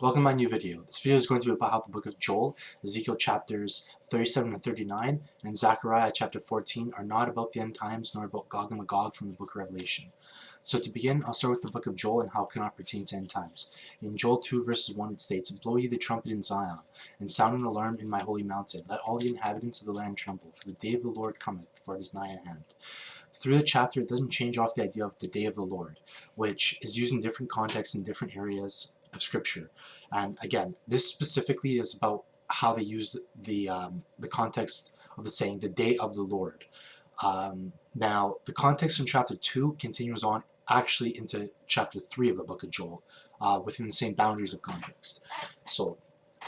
Welcome to my new video. This video is going to be about how the book of Joel, Ezekiel chapters 37 and 39, and Zechariah chapter 14 are not about the end times nor about Gog and Magog from the book of Revelation. So to begin, I'll start with the book of Joel and how it cannot pertain to end times. In Joel 2 verses 1 it states, "Blow ye the trumpet in Zion, and sound an alarm in my holy mountain. Let all the inhabitants of the land tremble, for the day of the Lord cometh, for it is nigh at hand." Through the chapter, it doesn't change off the idea of the day of the Lord, which is used in different contexts in different areas of Scripture. And again, this specifically is about how they used the context of the saying, the day of the Lord. Now, the context from chapter 2 continues on actually into chapter 3 of the book of Joel, within the same boundaries of context. So,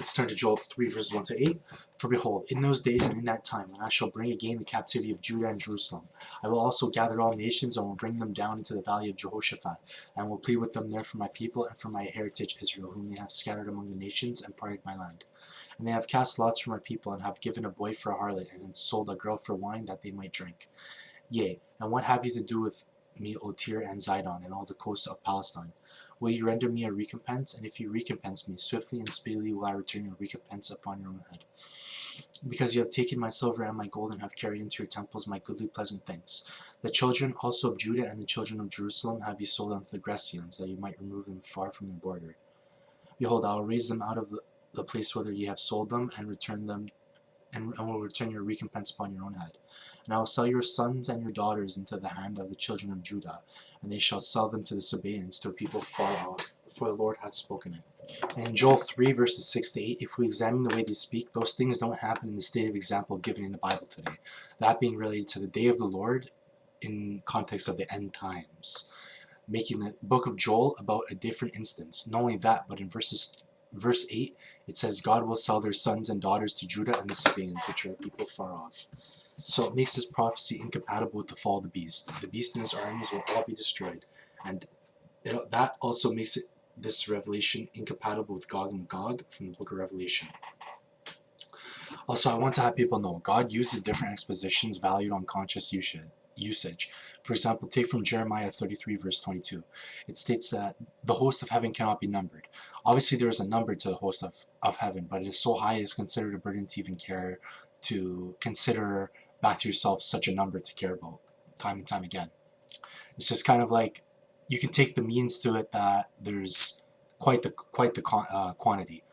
let's turn to Joel 3 verses 1 to 8. "For behold, in those days and in that time, when I shall bring again the captivity of Judah and Jerusalem, I will also gather all nations and will bring them down into the valley of Jehoshaphat, and will plead with them there for my people and for my heritage Israel, whom they have scattered among the nations and parted my land. And they have cast lots for my people, and have given a boy for a harlot, and sold a girl for wine that they might drink. Yea, and what have you to do with me, O Tyre and Zidon, and all the coasts of Palestine? Will you render me a recompense? And if you recompense me, swiftly and speedily will I return your recompense upon your own head. Because you have taken my silver and my gold, and have carried into your temples my goodly pleasant things. The children also of Judah and the children of Jerusalem have you sold unto the Grecians, that you might remove them far from the border. Behold, I will raise them out of the place whither ye have sold them, and return them, and will return your recompense upon your own head. And I will sell your sons and your daughters into the hand of the children of Judah, and they shall sell them to the Sabaeans, to a people far off, for the Lord hath spoken it." And in Joel 3 verses 6 to 8, if we examine the way they speak, those things don't happen in the state of example given in the Bible today. That being related to the day of the Lord in context of the end times, making the book of Joel about a different instance. Not only that, but in verse 8, it says, "God will sell their sons and daughters to Judah and the Sabaeans, which are a people far off." So it makes this prophecy incompatible with the fall of the beast. The beast and his armies will all be destroyed. And that also makes this revelation incompatible with Gog and Magog from the book of Revelation. Also, I want to have people know, God uses different expositions valued on conscious usage. For example, take from Jeremiah 33 verse 22. It states that the host of heaven cannot be numbered. Obviously there is a number to the host of heaven, but it is so high it is considered a burden to even care to consider back to yourself such a number to care about time and time again. It's just kind of like, you can take the means to it that there's quite the quantity.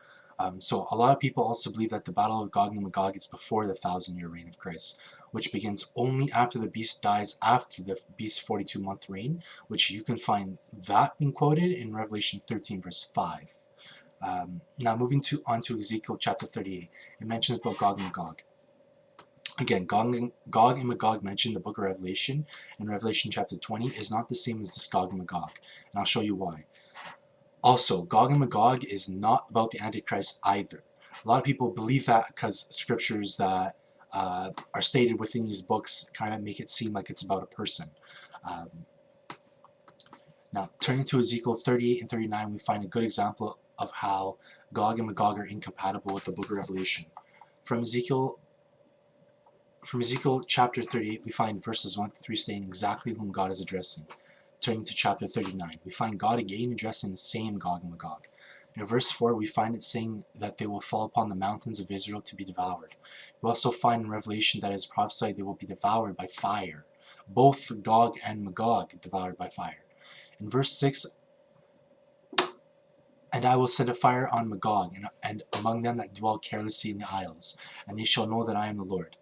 So a lot of people also believe that the Battle of Gog and Magog is before the 1,000-year reign of Christ, which begins only after the beast dies after the beast's 42-month reign, which you can find that being quoted in Revelation 13 verse 5. Now moving on to Ezekiel chapter 38, it mentions about Gog and Magog. Again, Gog and Magog mentioned in the book of Revelation, and Revelation chapter 20 is not the same as this Gog and Magog, and I'll show you why. Also, Gog and Magog is not about the Antichrist either. A lot of people believe that because scriptures that are stated within these books kind of make it seem like it's about a person. Now, turning to Ezekiel 38 and 39, we find a good example of how Gog and Magog are incompatible with the book of Revelation. From Ezekiel chapter 38, we find verses 1 to 3 stating exactly whom God is addressing. Turning to chapter 39, we find God again addressing the same Gog and Magog. In verse 4, we find it saying that they will fall upon the mountains of Israel to be devoured. We also find in Revelation that it is prophesied they will be devoured by fire. Both Gog and Magog devoured by fire. In verse 6, "And I will set a fire on Magog, and among them that dwell carelessly in the isles, and they shall know that I am the Lord."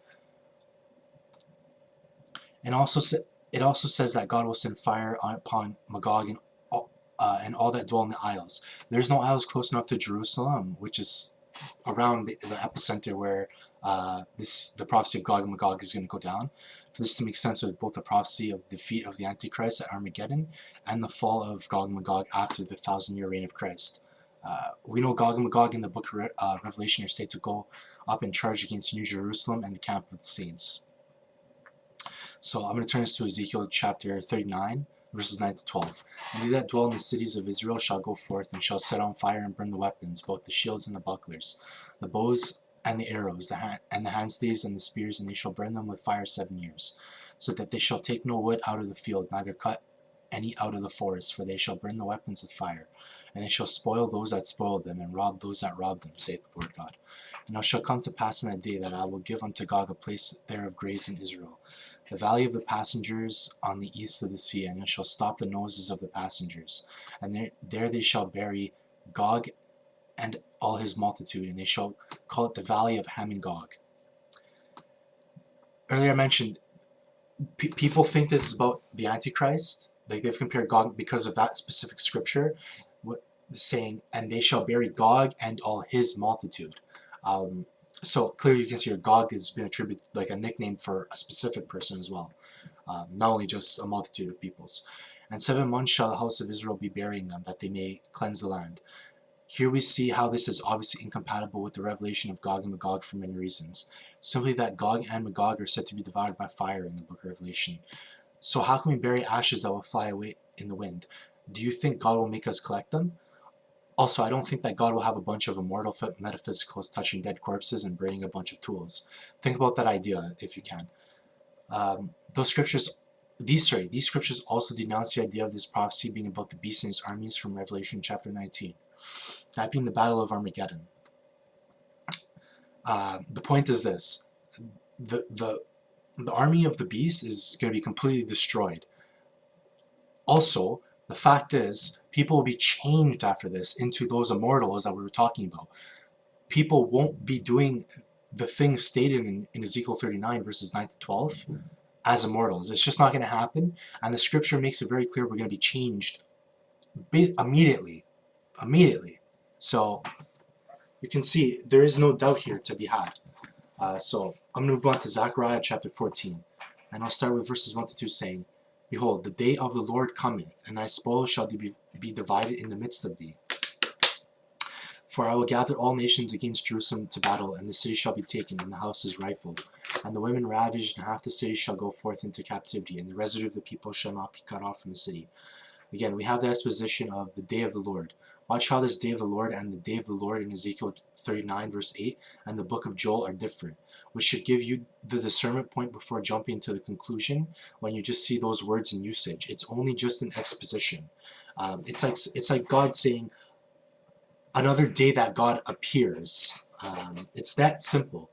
And it also says that God will send fire upon Magog and all that dwell in the isles. There's no isles close enough to Jerusalem, which is around the epicenter where the prophecy of Gog and Magog is going to go down, for this to make sense with both the prophecy of the defeat of the Antichrist at Armageddon and the fall of Gog and Magog after the 1,000-year reign of Christ. We know Gog and Magog in the book of Revelation are stated to go up and charge against New Jerusalem and the camp of the saints. So I'm going to turn this to Ezekiel chapter 39, verses 9 to 12. "And they that dwell in the cities of Israel shall go forth, and shall set on fire and burn the weapons, both the shields and the bucklers, the bows and the arrows, and the handstaves and the spears, and they shall burn them with fire 7 years, so that they shall take no wood out of the field, neither cut any out of the forest, for they shall burn the weapons with fire. and they shall spoil those that spoiled them, and rob those that robbed them, saith the Lord God. And it shall come to pass in that day that I will give unto Gog a place there of graves in Israel, the valley of the passengers on the east of the sea, and it shall stop the noses of the passengers. And there they shall bury Gog and all his multitude, and they shall call it the valley of Ham and Gog. Earlier I mentioned, people think this is about the Antichrist. Like, they've compared Gog because of that specific scripture, saying, and they shall bury Gog and all his multitude. So clearly you can see here Gog has been attributed like a nickname for a specific person as well, not only just a multitude of peoples. And 7 months shall the house of Israel be burying them, that they may cleanse the land. Here we see how this is obviously incompatible with the revelation of Gog and Magog for many reasons. Simply that Gog and Magog are said to be devoured by fire in the book of Revelation. So how can we bury ashes that will fly away in the wind? Do you think God will make us collect them? Also, I don't think that God will have a bunch of immortal metaphysicals touching dead corpses and burning a bunch of tools. Think about that idea if you can. These scriptures also denounce the idea of this prophecy being about the beast and his armies from Revelation chapter 19. That being the Battle of Armageddon. The point is this: the army of the beast is going to be completely destroyed. Also, the fact is, people will be changed after this into those immortals that we were talking about. People won't be doing the things stated in Ezekiel 39 verses 9 to 12 as immortals. It's just not going to happen, and the scripture makes it very clear we're going to be changed immediately. So you can see there is no doubt here to be had. So I'm going to move on to Zechariah chapter 14, and I'll start with verses 1 to 2 saying, Behold, the day of the Lord cometh, and thy spoils shall be divided in the midst of thee. For I will gather all nations against Jerusalem to battle, and the city shall be taken, and the houses rifled, and the women ravaged, and half the city shall go forth into captivity, and the residue of the people shall not be cut off from the city. Again, we have the exposition of the day of the Lord. Watch how this day of the Lord and the day of the Lord in Ezekiel 39 verse 8 and the book of Joel are different, which should give you the discernment point before jumping to the conclusion when you just see those words in usage. It's only just an exposition. It's like God saying another day that God appears. It's that simple.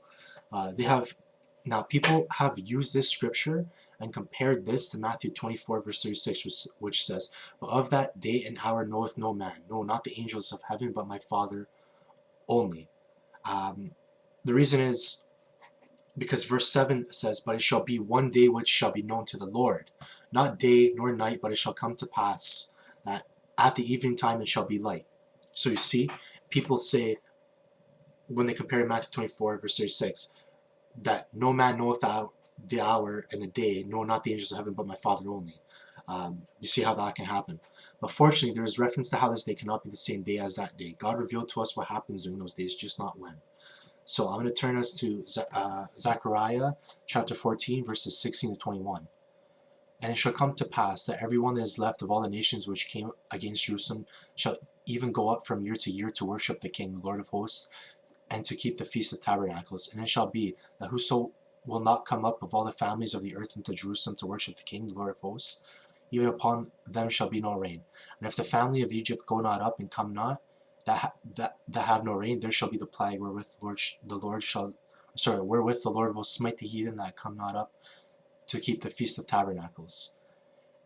Now, people have used this scripture and compared this to Matthew 24 verse 36, which says, But of that day and hour knoweth no man, no, not the angels of heaven, but my Father only. The reason is because verse 7 says, But it shall be one day which shall be known to the Lord, not day nor night, but it shall come to pass that at the evening time it shall be light. So you see, people say, when they compare Matthew 24 verse 36, that no man knoweth the hour and the day, no, not the angels of heaven, but my Father only. You see how that can happen. But fortunately, there is reference to how this day cannot be the same day as that day. God revealed to us what happens during those days, just not when. So I'm going to turn us to Zechariah chapter 14, verses 16 to 21. And it shall come to pass that every one that is left of all the nations which came against Jerusalem shall even go up from year to year to worship the King, the Lord of hosts, and to keep the Feast of Tabernacles. And it shall be that whoso will not come up of all the families of the earth into Jerusalem to worship the King, the Lord of hosts, even upon them shall be no rain. And if the family of Egypt go not up and come not, that have no rain, there shall be the plague wherewith the Lord will smite the heathen that come not up to keep the Feast of Tabernacles.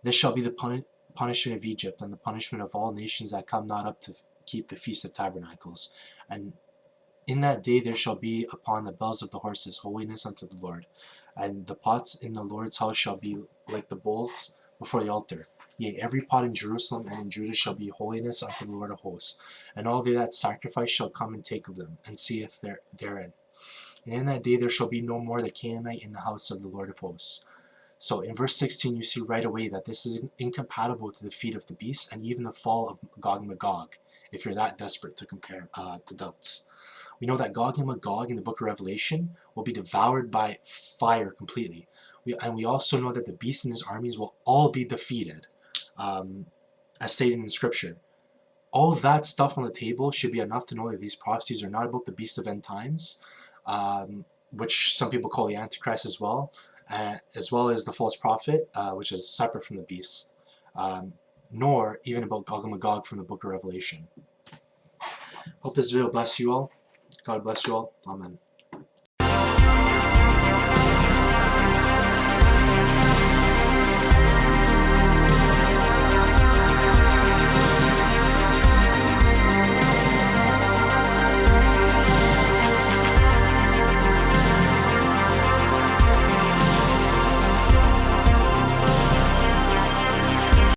This shall be the punishment of Egypt, and the punishment of all nations that come not up to keep the Feast of Tabernacles. And in that day there shall be upon the bells of the horses holiness unto the Lord, and the pots in the Lord's house shall be like the bowls before the altar. Yea, every pot in Jerusalem and in Judah shall be holiness unto the Lord of hosts, and all they that sacrifice shall come and take of them, and see if therein. And in that day there shall be no more the Canaanite in the house of the Lord of hosts. So in verse 16 you see right away that this is incompatible with the defeat of the beast and even the fall of Gog and Magog, if you're that desperate to compare to doubts. We know that Gog and Magog in the book of Revelation will be devoured by fire completely. We also know that the beast and his armies will all be defeated, as stated in Scripture. All of that stuff on the table should be enough to know that these prophecies are not about the beast of end times, which some people call the Antichrist as well as the false prophet, which is separate from the beast. nor even about Gog and Magog from the book of Revelation. Hope this video bless you all. God bless you all. Amen.